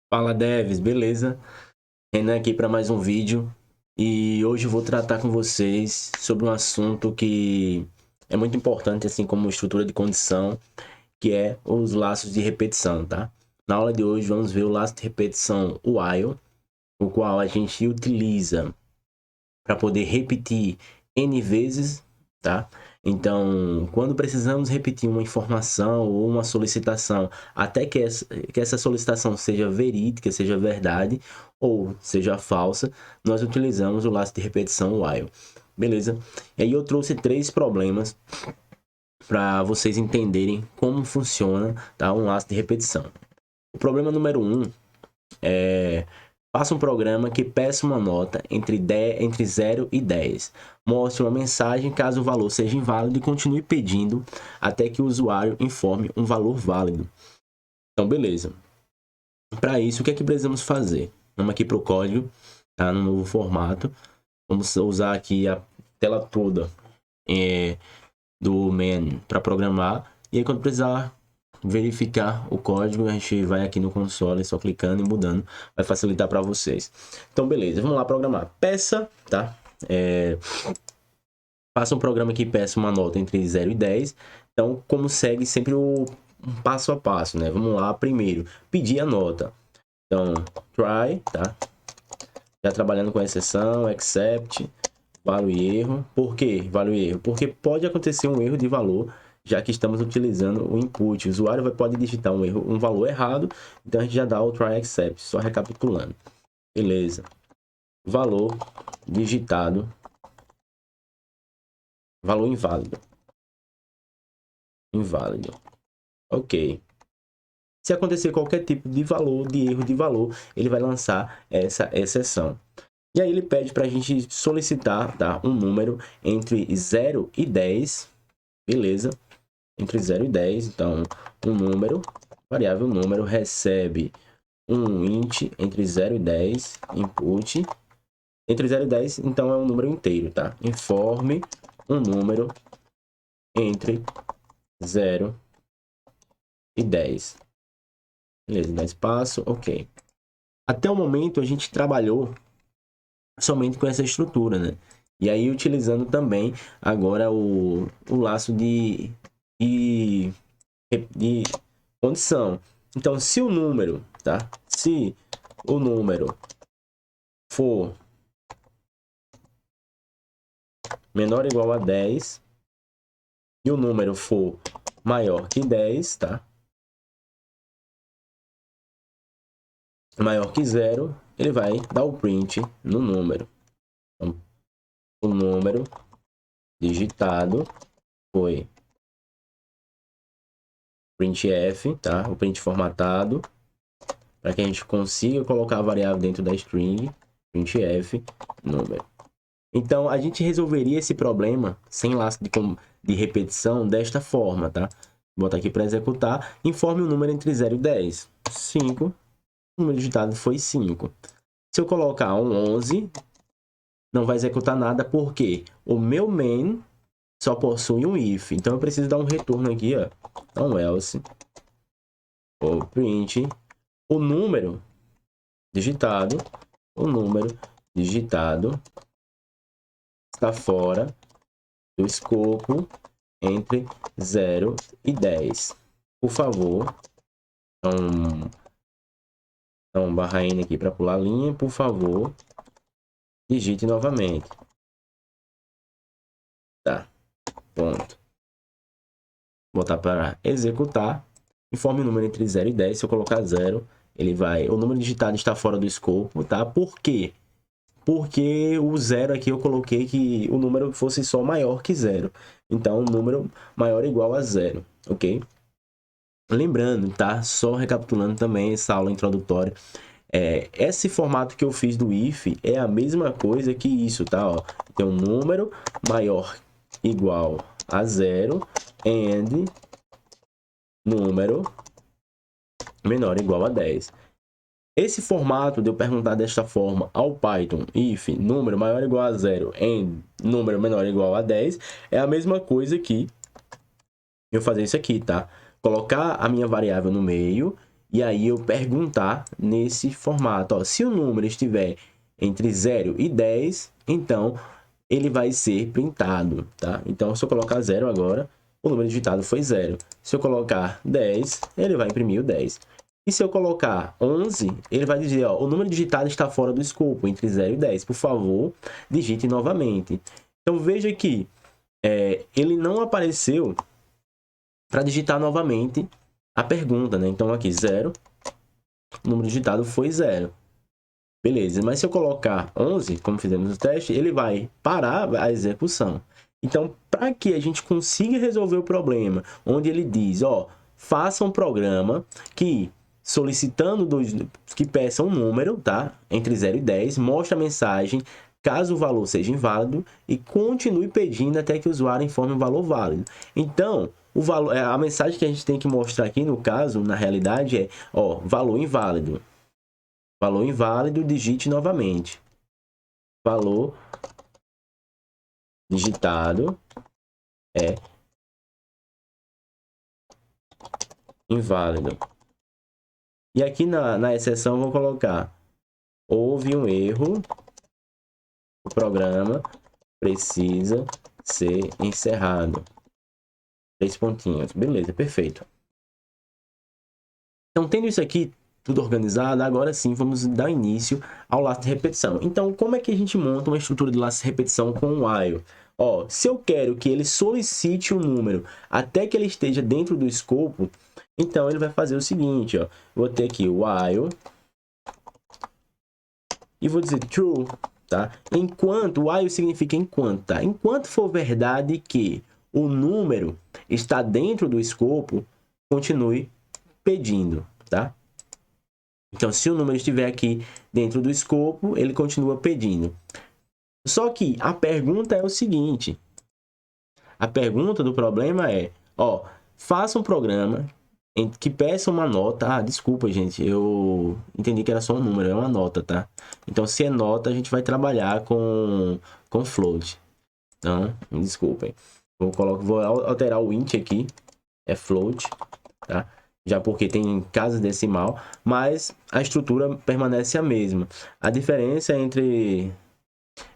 Fala devs, beleza? Renan aqui para mais um vídeo e hoje eu vou tratar com vocês sobre um assunto que é muito importante, assim como estrutura de condição, que é os laços de repetição, tá? Na aula de hoje vamos ver o laço de repetição while, o qual a gente utiliza para poder repetir N vezes, tá? Então, quando precisamos repetir uma informação ou uma solicitação, até que essa solicitação seja verídica, seja verdade ou seja falsa, nós utilizamos o laço de repetição while. Beleza? E aí eu trouxe 3 problemas para vocês entenderem como funciona, tá? Um laço de repetição. O problema número 1 é: faça um programa que peça uma nota entre 0 e 10. Mostre uma mensagem caso o valor seja inválido e continue pedindo até que o usuário informe um valor válido. Então, beleza. Para isso, o que é que precisamos fazer? Vamos aqui para o código, tá? No novo formato. Vamos usar aqui a tela toda do main para programar. E aí, quando precisar verificar o código, a gente vai aqui no console, só clicando e mudando, vai facilitar para vocês. Então, beleza, vamos lá programar. Peça, tá? Faça um programa que peça uma nota entre 0 e 10. Então, como segue sempre o passo a passo, né? Vamos lá, primeiro, pedir a nota. Então, try, tá? Já trabalhando com exceção, except, valor e erro. Por que valor e erro? Porque pode acontecer um erro de valor, já que estamos utilizando o input. O usuário pode digitar um valor errado, então a gente já dá o try except, só recapitulando. Beleza. Valor digitado. Valor inválido. Inválido. Ok. Se acontecer qualquer tipo de valor, de erro de valor, ele vai lançar essa exceção. E aí ele pede para a gente solicitar, tá, um número entre 0 e 10. Beleza. Entre 0 e 10, então um número, variável número, recebe um int entre 0 e 10, input, entre 0 e 10, então é um número inteiro, tá? Informe um número entre 0 e 10. Beleza, dá espaço, ok. Até o momento a gente trabalhou somente com essa estrutura, né? E aí utilizando também agora o laço de condição. Então, se o número, tá? Se o número for menor ou igual a 10 e o número for maior que 10, tá? Maior que 0, ele vai dar o print no número. Então, o número digitado foi printf, tá? O print formatado, para que a gente consiga colocar a variável dentro da string, printf, número. Então, a gente resolveria esse problema sem laço de repetição desta forma, tá? Vou botar aqui para executar. Informe o número entre 0 e 10. 5. O número digitado foi 5. Se eu colocar um 11, não vai executar nada, porque o meu main só possui um if. Então, eu preciso dar um retorno aqui, ó. Então, else, ou print, o número digitado, o número digitado está fora do escopo entre 0 e 10. Por favor, então barra N aqui para pular a linha, por favor, digite novamente. Tá, ponto. Botar para executar. Informe o número entre 0 e 10. Se eu colocar 0, ele vai... O número digitado está fora do escopo, tá? Por quê? Porque o 0 aqui eu coloquei que o número fosse só maior que 0. Então, o número maior ou igual a 0, ok? Lembrando, tá? Só recapitulando também essa aula introdutória. Esse formato que eu fiz do if é a mesma coisa que isso, tá? Ó, tem um número maior igual a 0 and número menor igual a 10. Esse formato de eu perguntar desta forma ao Python, if número maior igual a 0 and número menor igual a 10, é a mesma coisa que eu fazer isso aqui, tá? Colocar a minha variável no meio e aí eu perguntar nesse formato, ó, se o número estiver entre 0 e 10, então ele vai ser printado, tá? Então, se eu colocar 0 agora, o número digitado foi 0. Se eu colocar 10, ele vai imprimir o 10. E se eu colocar 11, ele vai dizer, ó, o número digitado está fora do escopo, entre 0 e 10. Por favor, digite novamente. Então, veja que ele não apareceu para digitar novamente a pergunta, né? Então, aqui, 0, o número digitado foi 0. Beleza, mas se eu colocar 11, como fizemos no teste, ele vai parar a execução. Então, para que a gente consiga resolver o problema, onde ele diz, ó, faça um programa que, solicitando que peça um número, tá? Entre 0 e 10, mostre a mensagem caso o valor seja inválido e continue pedindo até que o usuário informe o valor válido. Então, o valor, a mensagem que a gente tem que mostrar aqui, no caso, na realidade, é, ó, valor inválido. Valor inválido, digite novamente. Valor digitado é inválido. E aqui na exceção, vou colocar: houve um erro, o programa precisa ser encerrado. 3 pontinhos. Beleza, perfeito. Então, tendo isso aqui tudo organizado, agora sim vamos dar início ao laço de repetição. Então, como é que a gente monta uma estrutura de laço de repetição com o while? Ó, se eu quero que ele solicite um número até que ele esteja dentro do escopo, então ele vai fazer o seguinte, ó. Vou ter aqui o while e vou dizer true, tá? Enquanto, while significa enquanto, tá? Enquanto for verdade que o número está dentro do escopo, continue pedindo, tá? Então, se o número estiver aqui dentro do escopo, ele continua pedindo. Só que a pergunta é o seguinte. A pergunta do problema é, ó, faça um programa que peça uma nota. Ah, desculpa, gente, eu entendi que era só um número, é uma nota, tá? Então, se é nota, a gente vai trabalhar com float. Então, me desculpem. Vou alterar o int aqui, é float, tá? Já porque tem casa decimal, mas a estrutura permanece a mesma. A diferença entre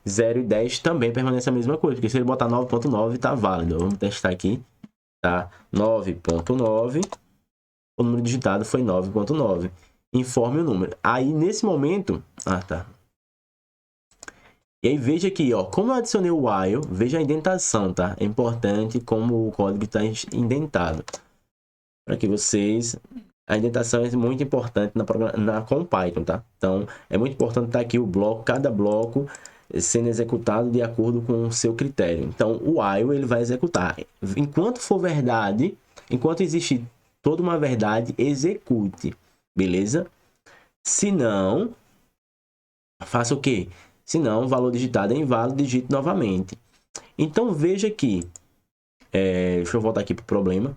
0 e 10 também permanece a mesma coisa, porque se ele botar 9.9 tá válido. Vamos testar aqui, tá? 9.9, o número digitado foi 9.9. Informe o número. Aí, nesse momento... Ah, tá. E aí, veja aqui, ó, como eu adicionei o while, veja a indentação, tá? É importante como o código está indentado. Para que vocês... A indentação é muito importante com Python, tá? Então, é muito importante estar aqui o bloco, cada bloco sendo executado de acordo com o seu critério. Então, o while ele vai executar. Enquanto for verdade, enquanto existir toda uma verdade, execute. Beleza? Se não, faça o quê? Se não, o valor digitado é inválido, digite novamente. Então, veja aqui. Deixa eu voltar aqui para o problema.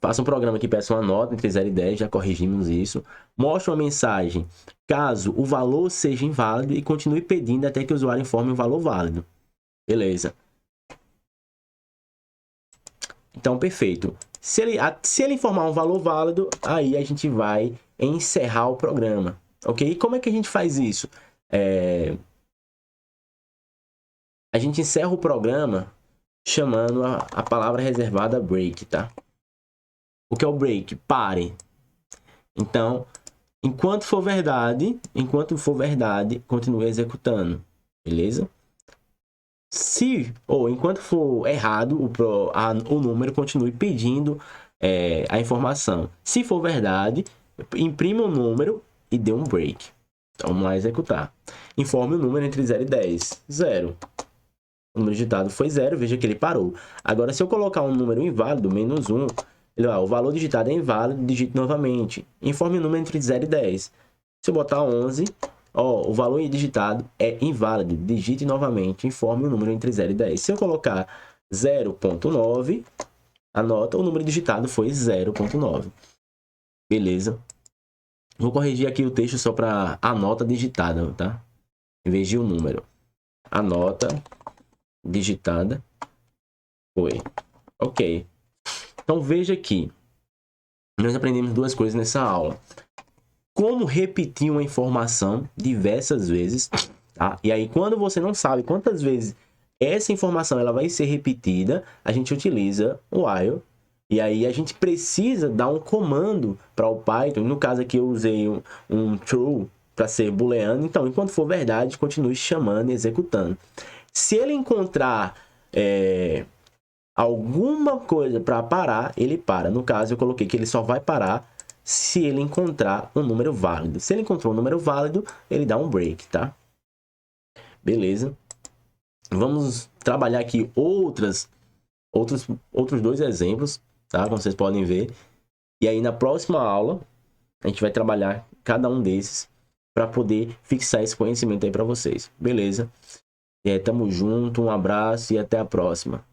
Faça um programa que peça uma nota entre 0 e 10, já corrigimos isso. Mostre uma mensagem caso o valor seja inválido e continue pedindo até que o usuário informe o valor válido. Beleza. Então, perfeito. Se ele informar um valor válido, aí a gente vai encerrar o programa. Ok? E como é que a gente faz isso? A gente encerra o programa chamando a palavra reservada break, tá? O que é o break? Pare. Então, enquanto for verdade, continue executando, beleza? Enquanto for errado, o número continue pedindo a informação. Se for verdade, imprima o número e dê um break. Então, vamos lá executar. Informe o número entre 0 e 10. 0. O número digitado foi 0, veja que ele parou. Agora, se eu colocar um número inválido, menos 1, o valor digitado é inválido, digite novamente. Informe o número entre 0 e 10. Se eu botar 11, o valor digitado é inválido, digite novamente. Informe o número entre 0 e 10. Se eu colocar 0.9, anota, o número digitado foi 0.9. Beleza? Vou corrigir aqui o texto só para a nota digitada, tá? Em vez de o número. A nota digitada foi. Ok. Então, veja aqui. nós aprendemos duas coisas nessa aula. Como repetir uma informação diversas vezes, tá? E aí, quando você não sabe quantas vezes essa informação ela vai ser repetida, a gente utiliza o while. E aí, a gente precisa dar um comando para o Python. No caso aqui, eu usei um true para ser booleano. Então, enquanto for verdade, continue chamando e executando. Se ele encontrar alguma coisa para parar, ele para. No caso, eu coloquei que ele só vai parar se ele encontrar um número válido. Se ele encontrou um número válido, ele dá um break, tá? Beleza. Vamos trabalhar aqui outros dois exemplos, tá? Como vocês podem ver. E aí, na próxima aula, a gente vai trabalhar cada um desses para poder fixar esse conhecimento aí para vocês. Beleza? Tamo junto, um abraço e até a próxima.